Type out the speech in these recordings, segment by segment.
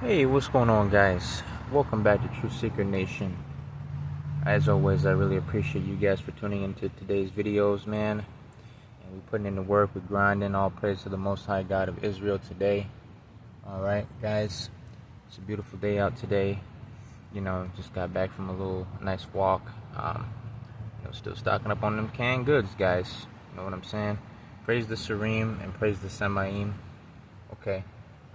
Hey, what's going on, guys? Welcome back to True Seeker Nation. As always, I really appreciate you guys for tuning into today's videos, man. And we're putting in the work, we're grinding. All praise to the Most High God of Israel today. Alright, guys, it's a beautiful day out today. Just got back from a little nice walk. Still stocking up on them canned goods, guys. You know what I'm saying? Praise the Surim and praise the Semaim. Okay.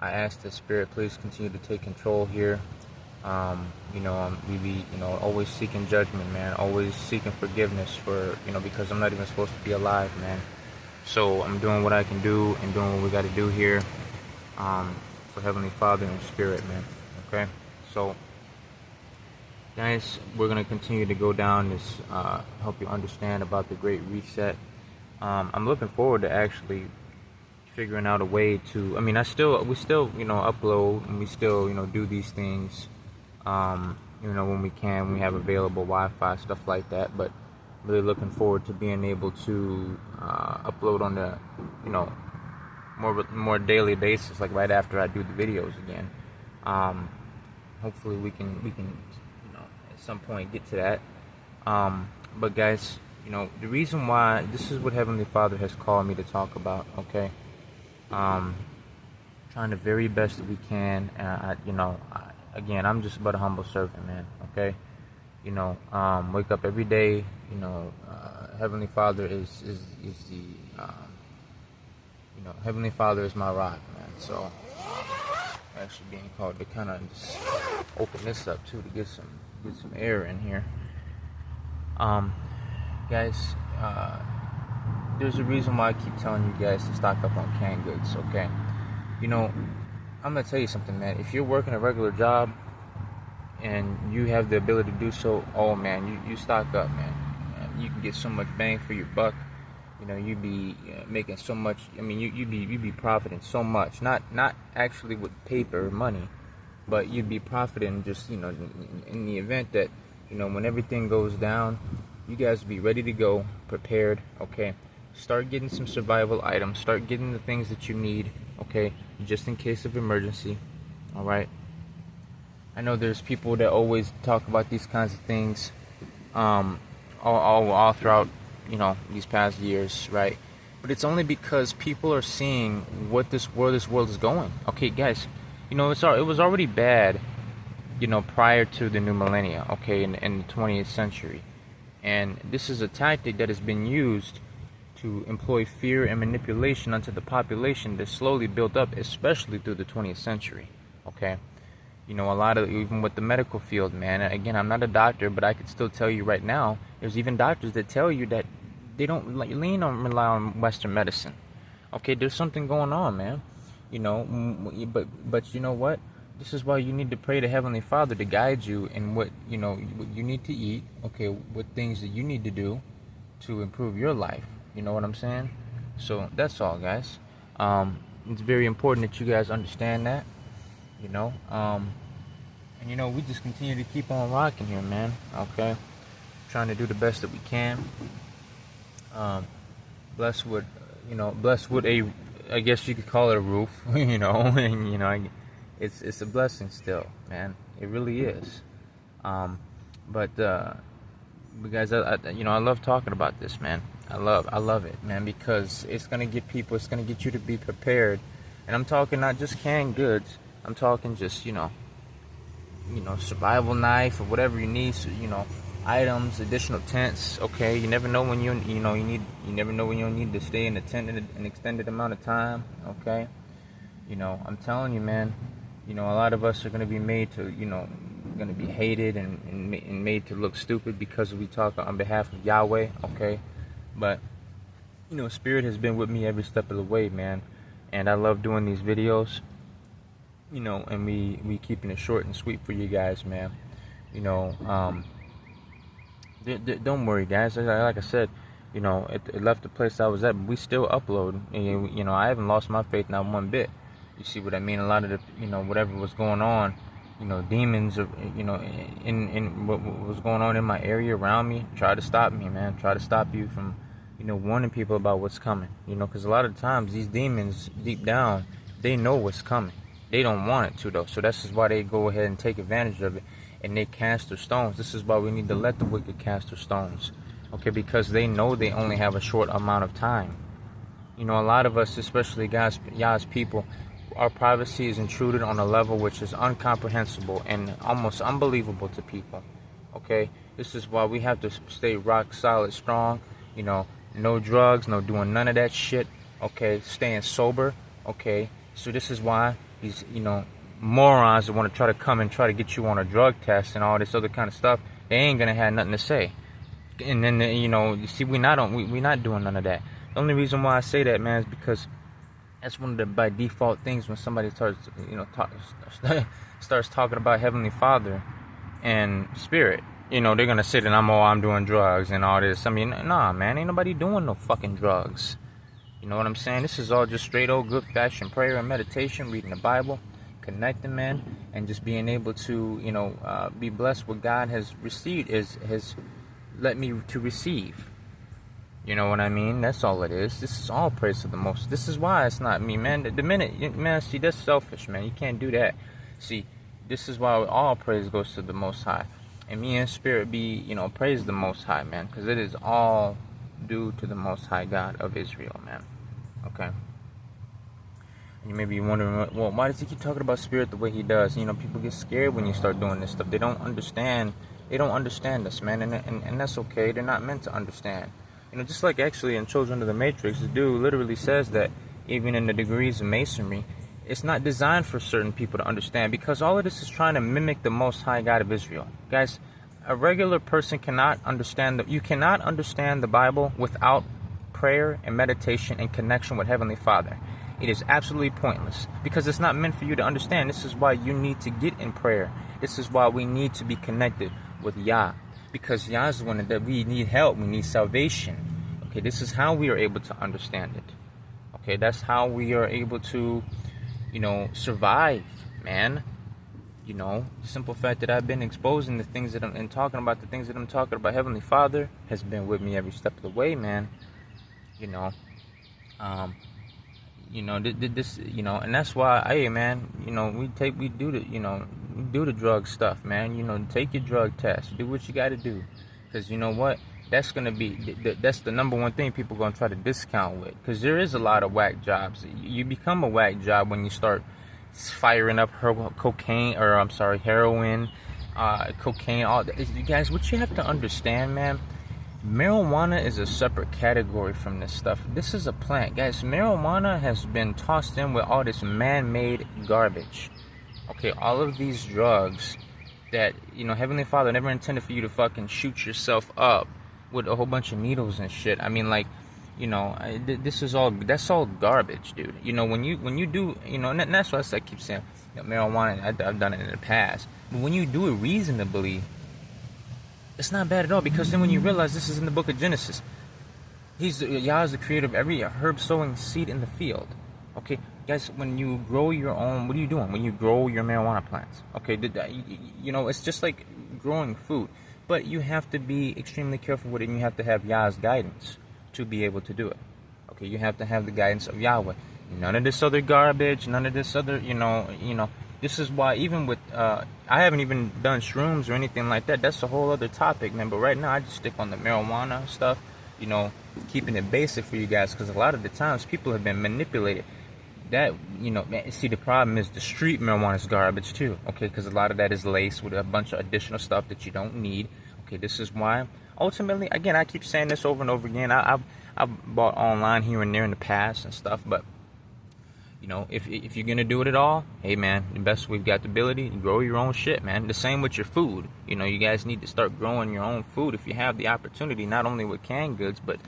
I ask the Spirit, please continue to take control here. We be, always seeking judgment, man. Always seeking forgiveness because I'm not even supposed to be alive, man. So I'm doing what I can do and doing what we got to do here for Heavenly Father and Spirit, man. Okay? So, guys, we're going to continue to go down this, help you understand about the Great Reset. I'm looking forward to actually figuring out a way to, we still, upload and we still, do these things, when we can, when we have available Wi-Fi, stuff like that, but really looking forward to being able to, upload on the, more daily basis, like right after I do the videos again. Hopefully we can, at some point get to that. But guys, the reason why, this is what Heavenly Father has called me to talk about, okay? Trying the very best that we can. Again, I'm just but a humble servant, man. Okay, wake up every day. Heavenly Father is the, Heavenly Father is my rock, man. So, actually being called to kind of just open this up too to get some air in here. Guys, there's a reason why I keep telling you guys to stock up on canned goods, okay? I'm gonna tell you something, man. If you're working a regular job and you have the ability to do so, oh man, you stock up, man. You can get so much bang for your buck. You'd be making so much. You'd be profiting so much. Not actually with paper or money, but you'd be profiting just in the event that when everything goes down, you guys be ready to go, prepared, okay? Start getting some survival items. Start getting the things that you need, okay? Just in case of emergency, all right? I know there's people that always talk about these kinds of things all throughout, these past years, right? But it's only because people are seeing where this world is going. Okay, guys, it was already bad, prior to the new millennia, okay, in the 20th century. And this is a tactic that has been used to employ fear and manipulation onto the population that slowly built up, especially through the 20th century, okay? A lot of, even with the medical field, man, again, I'm not a doctor, but I could still tell you right now, there's even doctors that tell you that they don't rely on Western medicine, okay? There's something going on, man, but you know what? This is why you need to pray to Heavenly Father to guide you in what you need to eat, okay, what things that you need to do to improve your life. You know what I'm saying? So that's all, guys. It's very important that you guys understand that. And we just continue to keep on rocking here, man. Okay, trying to do the best that we can. Blessed with a, I guess you could call it a roof. And it's a blessing still, man. It really is. But guys, I love talking about this, man. I love it, man, because it's gonna get you to be prepared. And I'm talking not just canned goods. I'm talking just survival knife or whatever you need. So, items, additional tents. Okay, you never know when you never know when you'll need to stay in the tent an extended amount of time. Okay, I'm telling you, man. A lot of us are gonna be made to gonna be hated and made to look stupid because we talk on behalf of Yahweh, okay? But Spirit has been with me every step of the way, man, and I love doing these videos, and we keeping it short and sweet for you guys, man. Don't worry, guys. Like I said, it left the place I was at, but we still upload, and I haven't lost my faith not one bit. You see what I mean? A lot of the whatever was going on, demons or in what was going on in my area around me, try to stop me, man. Try to stop you from warning people about what's coming, because a lot of times these demons deep down, they know what's coming, They don't want it to, though. So this is why they go ahead and take advantage of it, and they cast their stones. This is why we need to let the wicked cast their stones, okay? Because they know they only have a short amount of time. You know, a lot of us, especially Yah's people, our privacy is intruded on a level which is incomprehensible and almost unbelievable to people, okay? This is why we have to stay rock solid, strong, you know, no drugs, no doing none of that shit, okay? Staying sober, okay? So this is why these, you know, morons that want to try to come and try to get you on a drug test and all this other kind of stuff, they ain't gonna have nothing to say. And then, you know, you see, we're not doing none of that. The only reason why I say that, man, is because that's one of the by default things when somebody starts, you know, starts talking about Heavenly Father and Spirit. You know, they're gonna say that I'm doing drugs and all this. I mean, nah, man, ain't nobody doing no fucking drugs. You know what I'm saying? This is all just straight old good fashioned prayer and meditation, reading the Bible, connecting, man, and just being able to, you know, be blessed what God has received, has let me to receive. You know what I mean? That's all it is. This is all praise to the Most. This is why it's not me, man. The minute, man, see, that's selfish, man. You can't do that. See, this is why all praise goes to the Most High. And me and Spirit be, you know, praise the Most High, man. Because it is all due to the Most High God of Israel, man. Okay? And you may be wondering, well, why does he keep talking about Spirit the way he does? You know, people get scared when you start doing this stuff. They don't understand. They don't understand us, man. And that's okay. They're not meant to understand. You know, just like actually in Children of the Matrix, the dude literally says that even in the degrees of Masonry, it's not designed for certain people to understand, because all of this is trying to mimic the Most High God of Israel. Guys, a regular person cannot understand, you cannot understand the Bible without prayer and meditation and connection with Heavenly Father. It is absolutely pointless, because it's not meant for you to understand. This is why you need to get in prayer. This is why we need to be connected with Yah. Because Yah is the one that we need help, we need salvation. Okay, this is how we are able to understand it. Okay, that's how we are able to, you know, survive, man. You know, the simple fact that I've been exposing the things that and talking about the things that I'm talking about, Heavenly Father has been with me every step of the way, man. You know, this, you know, and that's why, hey, man, you know, we do the drug stuff, man. You know, take your drug test, do what you got to do, because you know what, that's gonna be that's the number one thing people gonna try to discount with, because there is a lot of whack jobs. You become a whack job when you start firing up heroin, cocaine, all that. You guys, what you have to understand, man, marijuana is a separate category from this stuff. This is a plant, guys. Marijuana has been tossed in with all this man-made garbage. Okay, all of these drugs that, you know, Heavenly Father never intended for you to fucking shoot yourself up with a whole bunch of needles and shit. I mean, like, you know, that's all garbage, dude. You know, when you do, you know, and that's why I keep saying, you know, marijuana, I've done it in the past. But when you do it reasonably, it's not bad at all, because then when you realize this is in the book of Genesis, Yah is the creator of every herb sowing seed in the field. Okay, guys, when you grow your own, what are you doing when you grow your marijuana plants? Okay, you know, it's just like growing food, but you have to be extremely careful with it, and you have to have Yah's guidance to be able to do it. Okay, you have to have the guidance of Yahweh. None of this other garbage, none of this other, you know. This is why even with, I haven't even done shrooms or anything like that. That's a whole other topic, man. But right now, I just stick on the marijuana stuff, you know, keeping it basic for you guys, because a lot of the times people have been manipulated. That, you know, man, see, the problem is the street marijuana is garbage too, okay, because a lot of that is laced with a bunch of additional stuff that you don't need. Okay, this is why, ultimately, again, I keep saying this over and over again. I've bought online here and there in the past and stuff, but, you know, if you're going to do it at all, hey, man, the best we've got the ability to grow your own shit, man. The same with your food. You know, you guys need to start growing your own food if you have the opportunity, not only with canned goods, but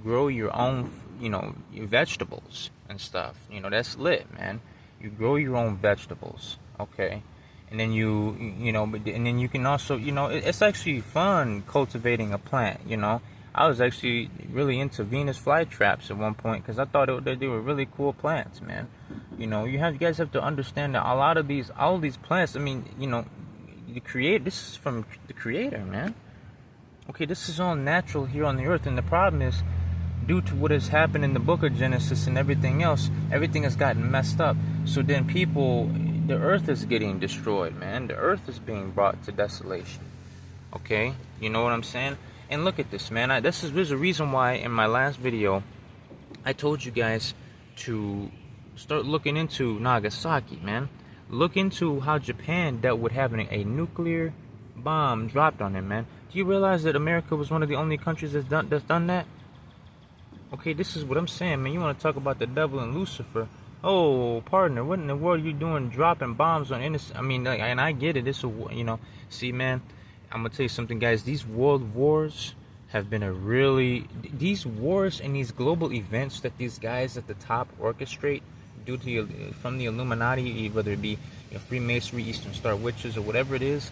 grow your own, you know, your vegetables and stuff. You know, that's lit, man. You grow your own vegetables, okay? And then you know, and then you can also, you know, it's actually fun cultivating a plant, you know. I was actually really into Venus flytraps at one point, because I thought they were really cool plants, man. You know, you guys have to understand that all of these plants, I mean, you know, this is from the Creator, man. Okay, this is all natural here on the earth, and the problem is, due to what has happened in the book of Genesis and everything else, everything has gotten messed up. So then people, the earth is getting destroyed, man. The earth is being brought to desolation. Okay, you know what I'm saying? And look at this, man. There's a reason why in my last video I told you guys to start looking into Nagasaki, man. Look into how Japan dealt with having a nuclear bomb dropped on them, man. Do you realize that America was one of the only countries that's done that? Okay, this is what I'm saying, man. You want to talk about the devil and Lucifer? Oh, partner, what in the world are you doing dropping bombs on innocent? I mean, like, and I get it. It's a, you know, see, man, I'm going to tell you something, guys. These world wars have been these wars and these global events that these guys at the top orchestrate due to from the Illuminati, whether it be Freemasonry, Eastern Star Witches, or whatever it is,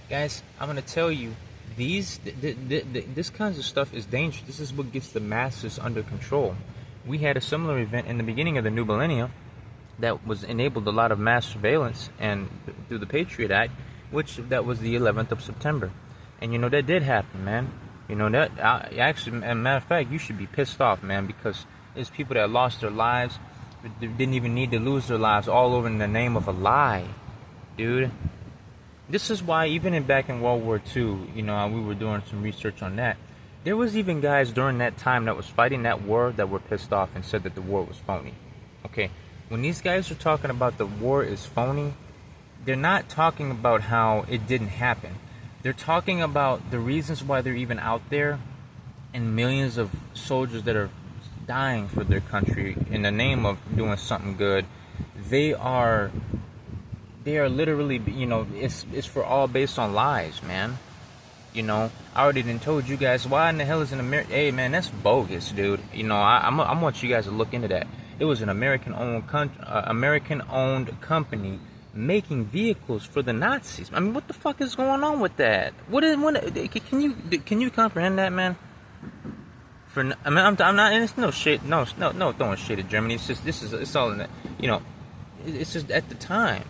guys, I'm going to tell you, this kinds of stuff is dangerous. This is what gets the masses under control. We had a similar event in the beginning of the new millennium that was enabled a lot of mass surveillance and through the Patriot Act, that was the 11th of September. And that did happen, man. That actually, as a matter of fact, you should be pissed off, man, because there's people that lost their lives, didn't even need to lose their lives, all over in the name of a lie, dude. This is why even back in World War II, we were doing some research on that. There was even guys during that time that was fighting that war that were pissed off and said that the war was phony. Okay, when these guys are talking about the war is phony, they're not talking about how it didn't happen. They're talking about the reasons why they're even out there, and millions of soldiers that are dying for their country in the name of doing something good. They are literally, it's for all based on lies, man. I already done told you guys, why in the hell is an American? Hey, man, that's bogus, dude. I want you guys to look into that. It was an American-owned company making vehicles for the Nazis. I mean, what the fuck is going on with that? Can you comprehend that, man? I'm not. And it's no shit. No, throwing shit at Germany. It's just it's all in that. It's just at the time.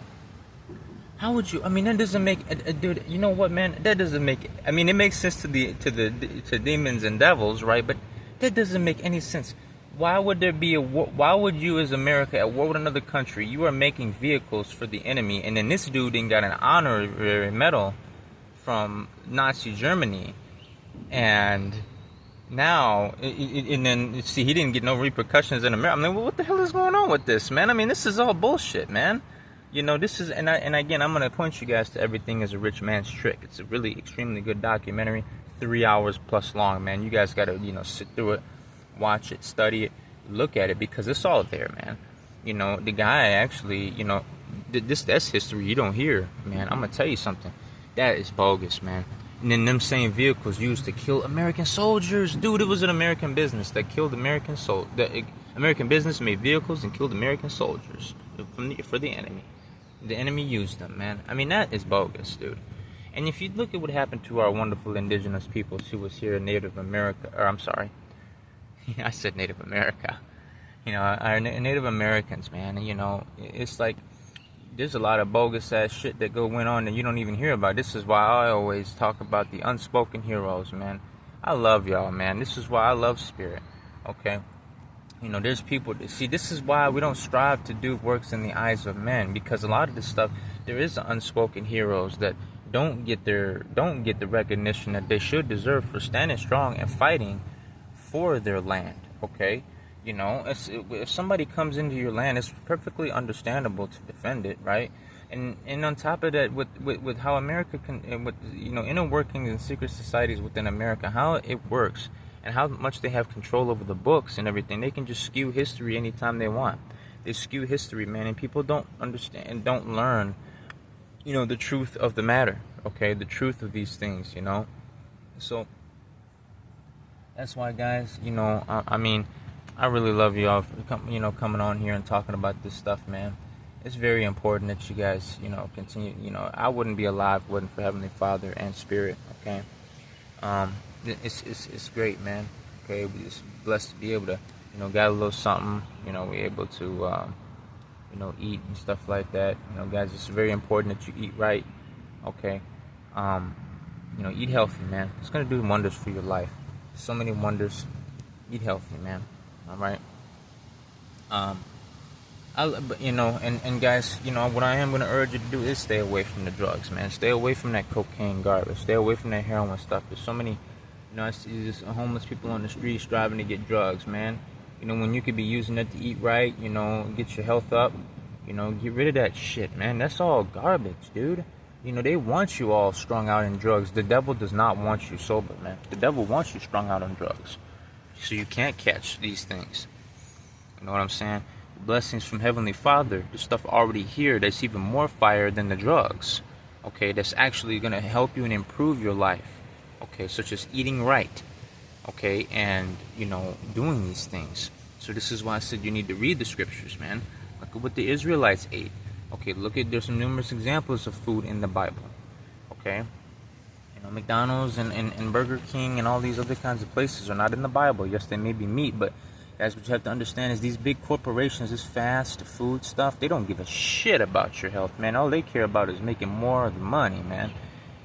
How would you? I mean, that doesn't make, dude. You know what, man? That doesn't make. I mean, it makes sense to demons and devils, right? But that doesn't make any sense. Why would there be a war? Why would you, as America, at war with another country, you are making vehicles for the enemy, and then this dude didn't got an honorary medal from Nazi Germany, and now, and then see, he didn't get no repercussions in America. I mean, well, what the hell is going on with this, man? I mean, this is all bullshit, man. This is, and again, I'm gonna point you guys to Everything Is a Rich Man's Trick. It's a really extremely good documentary, 3 hours plus long, man. You guys gotta, sit through it, watch it, study it, look at it, because it's all there, man. The guy actually, that's history you don't hear, man. I'm gonna tell you something. That is bogus, man. And then them same vehicles used to kill American soldiers. Dude, it was an American business that killed American soldiers. The American business made vehicles and killed American soldiers for the enemy. The enemy used them, man. I mean, that is bogus, dude. And if you look at what happened to our wonderful indigenous peoples who was here in Native America, or I'm sorry, I said Native America. Our Native Americans, man, it's like there's a lot of bogus ass shit that went on that you don't even hear about. This is why I always talk about the unspoken heroes, man. I love y'all, man. This is why I love Spirit, okay? There's people, see, this is why we don't strive to do works in the eyes of men, because a lot of this stuff, there is unspoken heroes that don't get the recognition that they should deserve for standing strong and fighting for their land, okay? If somebody comes into your land, it's perfectly understandable to defend it, right? And on top of that, with how America can, with inner workings and secret societies within America, how it works, and how much they have control over the books and everything, they can just skew history anytime they want. They skew history, man, and people don't understand and don't learn, the truth of the matter, okay? The truth of these things, So that's why, guys, I mean, I really love y'all for coming on here and talking about this stuff, man. It's very important that you guys, continue. I wouldn't be alive if it wasn't for Heavenly Father and Spirit, okay? It's great, man. Okay, we're just blessed to be able to, got a little something. We're able to, eat and stuff like that. Guys, it's very important that you eat right. Okay, eat healthy, man. It's gonna do wonders for your life. So many wonders. Eat healthy, man. All right. You know, and guys, you know, what I am going to urge you to do is stay away from the drugs, man. Stay away from that cocaine garbage. Stay away from that heroin stuff. There's so many, you know, I see just homeless people on the streets striving to get drugs, man. You know, when you could be using it to eat right, you know, get your health up, you know, get rid of that shit, man. That's all garbage, dude. You know, they want you all strung out in drugs. The devil does not want you sober, man. The devil wants you strung out on drugs, so you can't catch these things. You know what I'm saying? Blessings from Heavenly Father, the stuff already here that's even more fire than the drugs, okay, that's actually going to help you and improve your life, okay, such as eating right, okay, and, you know, doing these things. So this is why I said you need to read the scriptures, man. Look at what the Israelites ate, okay, there's some numerous examples of food in the Bible, okay, you know, McDonald's and Burger King and all these other kinds of places are not in the Bible. Yes, they may be meat, but guys, what you have to understand is these big corporations, this fast food stuff, they don't give a shit about your health, man. All they care about is making more of the money, man.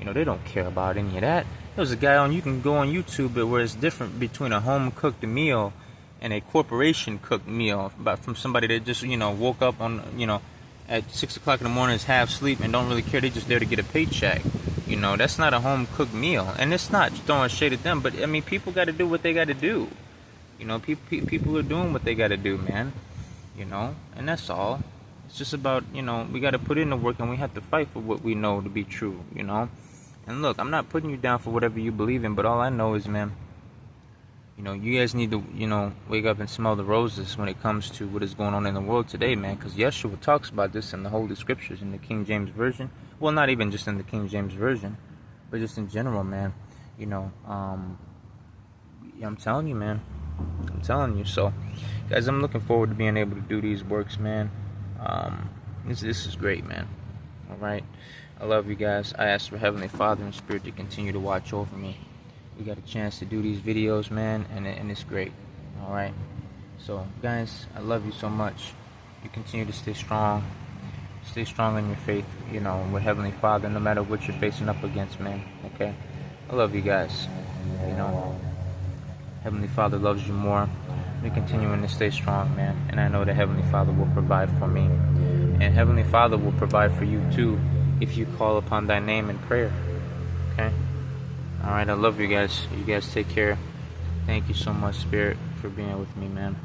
You know, they don't care about any of that. There's a guy you can go on YouTube where it's different between a home-cooked meal and a corporation-cooked meal from somebody that just, you know, woke up on, you know, at 6 o'clock in the morning, is half asleep and don't really care. They're just there to get a paycheck. You know, that's not a home-cooked meal. And it's not throwing shade at them, but, I mean, people got to do what they got to do. You know, people are doing what they got to do, man. You know, and that's all. It's just about, you know, we got to put in the work and we have to fight for what we know to be true, you know. And look, I'm not putting you down for whatever you believe in, but all I know is, man, you know, you guys need to, you know, wake up and smell the roses when it comes to what is going on in the world today, man. Because Yeshua talks about this in the Holy Scriptures, in the King James Version. Well, not even just in the King James Version, but just in general, man. You know, I'm telling you, man. I'm telling you. So, guys, I'm looking forward to being able to do these works, man. This is great, man. All right. I love you guys. I ask for Heavenly Father and Spirit to continue to watch over me. We got a chance to do these videos, man, and it's great. All right. So, guys, I love you so much. You continue to stay strong. Stay strong in your faith, you know, with Heavenly Father, no matter what you're facing up against, man. Okay? I love you guys. You know, Heavenly Father loves you more. We're continuing to stay strong, man. And I know that Heavenly Father will provide for me. And Heavenly Father will provide for you, too, if you call upon thy name in prayer. Okay? Alright, I love you guys. You guys take care. Thank you so much, Spirit, for being with me, man.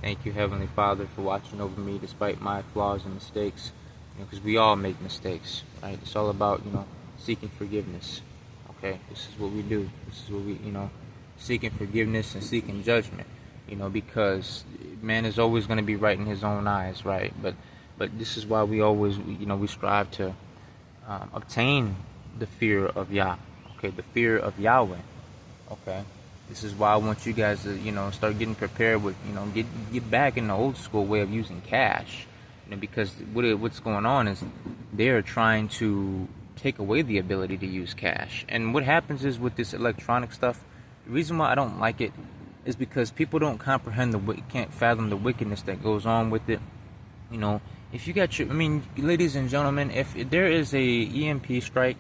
Thank you, Heavenly Father, for watching over me despite my flaws and mistakes. You know, because we all make mistakes, right? It's all about, you know, seeking forgiveness. Okay? This is what we do. This is what we, you know, seeking forgiveness and seeking judgment. You know, because man is always going to be right in his own eyes, right? But this is why we always, you know, we strive to obtain the fear of Yah. Okay? The fear of Yahweh. Okay? This is why I want you guys to, you know, start getting prepared with, you know, get back in the old school way of using cash. You know, because what's going on is they're trying to take away the ability to use cash. And what happens is with this electronic stuff, the reason why I don't like it is because people don't comprehend can't fathom the wickedness that goes on with it. You know, if you got your, I mean, ladies and gentlemen, if there is a EMP strike,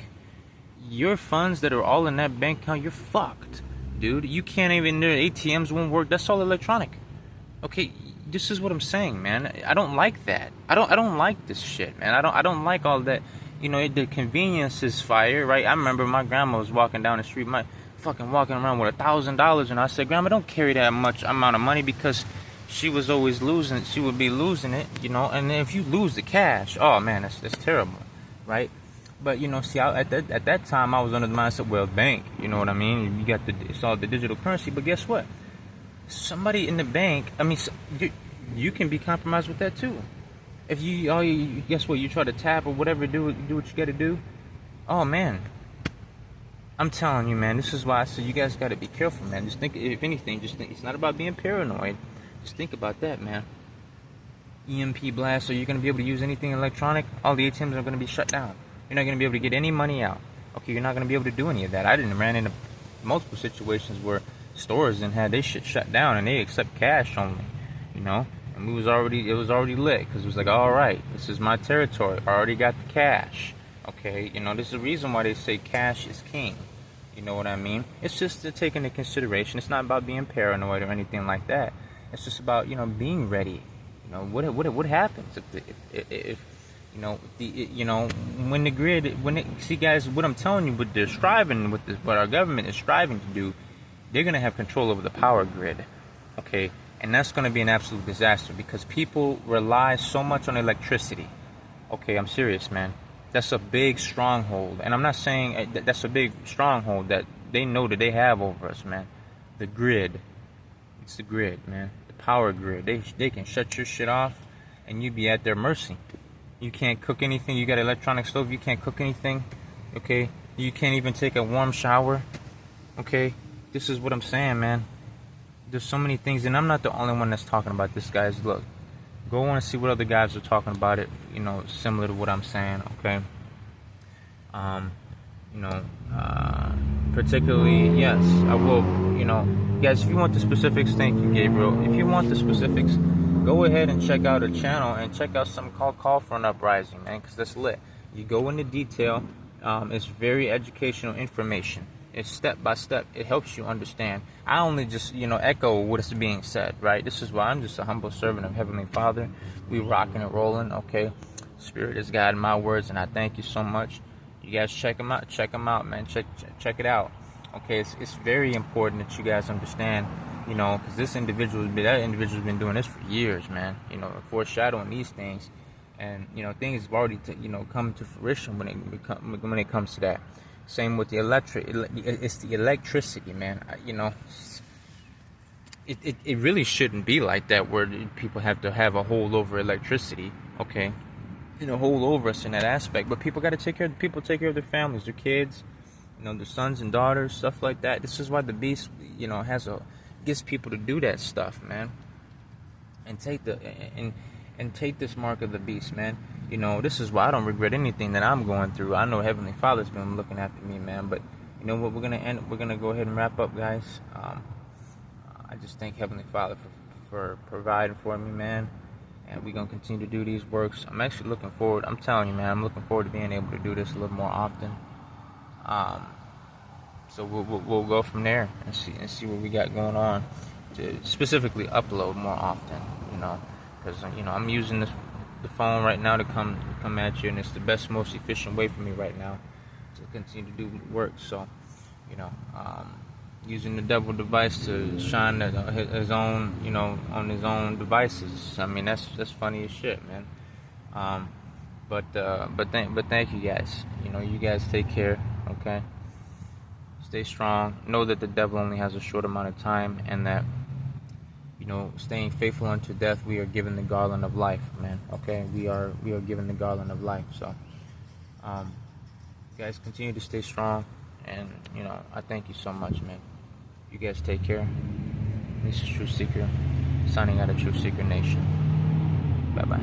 your funds that are all in that bank account, you're fucked. Dude, you can't even, their ATMs won't work. That's all electronic. Okay, this is what I'm saying, man. I don't like that. I don't like this shit, man. I don't like all that. You know, the convenience is fire, right? I remember my grandma was walking down the street, walking around with $1,000, and I said, Grandma, don't carry that much amount of money, because she was always losing. She would be losing it, you know. And if you lose the cash, oh man, that's terrible, right? But, you know, see, at that time, I was under the mindset, well, bank, you know what I mean? You got it's all the digital currency, but guess what? Somebody in the bank, I mean, you can be compromised with that too. If guess what? You try to tap or whatever, do what you got to do. Oh man, I'm telling you, man. This is why I said you guys got to be careful, man. Just think, if anything, it's not about being paranoid. Just think about that, man. EMP blast, so you're gonna be able to use anything electronic. All the ATMs are gonna be shut down. You're not going to be able to get any money out. Okay, you're not going to be able to do any of that. I ran into multiple situations where stores and had their shit shut down and they accept cash only, you know. And it was already lit, because it was like, all right, this is my territory. I already got the cash. Okay, you know, this is the reason why they say cash is king. You know what I mean? It's just to take into consideration. It's not about being paranoid or anything like that. It's just about, you know, being ready. You know, what happens if when the grid, see guys, what I'm telling you, what they're striving with this, what our government is striving to do, they're gonna have control over the power grid, okay, and that's gonna be an absolute disaster because people rely so much on electricity. Okay, I'm serious, man. That's a big stronghold, and I'm not saying that's a big stronghold that they know that they have over us, man. The grid, it's the grid, man. The power grid. They can shut your shit off, and you be at their mercy. You can't cook anything. You got an electronic stove. You can't cook anything. Okay, you can't even take a warm shower. Okay, this is what I'm saying, man. There's so many things, and I'm not the only one that's talking about this, guys. Look, go on and see what other guys are talking about it. You know, similar to what I'm saying. Okay. Particularly, yes, I will. You know, guys, if you want the specifics, thank you, Gabriel. If you want the specifics, go ahead and check out a channel and check out something called Call for an Uprising, man, because that's lit. You go into detail. It's very educational information. It's step by step. It helps you understand. I only just, echo what is being said, right? This is why I'm just a humble servant of Heavenly Father. We rocking and rolling, okay? Spirit is guiding my words, and I thank you so much. You guys check them out. Check them out, man. Check it out. Okay, it's very important that you guys understand, because that individual's been doing this for years, man. Foreshadowing these things, and things have already come to fruition when it comes to that. Same with the it's the electricity, man. It really shouldn't be like that, where people have to have a hold over electricity. Okay, hold over us in that aspect. But people got to take care of their families, their kids. Their sons and daughters, stuff like that. This is why the beast, gets people to do that stuff, man. And take this mark of the beast, man. This is why I don't regret anything that I'm going through. I know Heavenly Father's been looking after me, man. But you know what? We're gonna go ahead and wrap up, guys. I just thank Heavenly Father for providing for me, man. And we're gonna continue to do these works. I'm actually looking forward. I'm telling you, man. I'm looking forward to being able to do this a little more often. So we'll go from there and see what we got going on to specifically upload more often, because I'm using the phone right now to come at you, and it's the best, most efficient way for me right now to continue to do work. So using the devil device to shine his own, on his own devices. I mean, that's funny as shit, man. But thank you guys. You guys take care. Okay. Stay strong. Know that the devil only has a short amount of time, and that staying faithful unto death, we are given the garland of life, man. Okay, we are given the garland of life. So, guys, continue to stay strong, and I thank you so much, man. You guys take care. This is True Seeker, signing out of True Seeker Nation. Bye bye.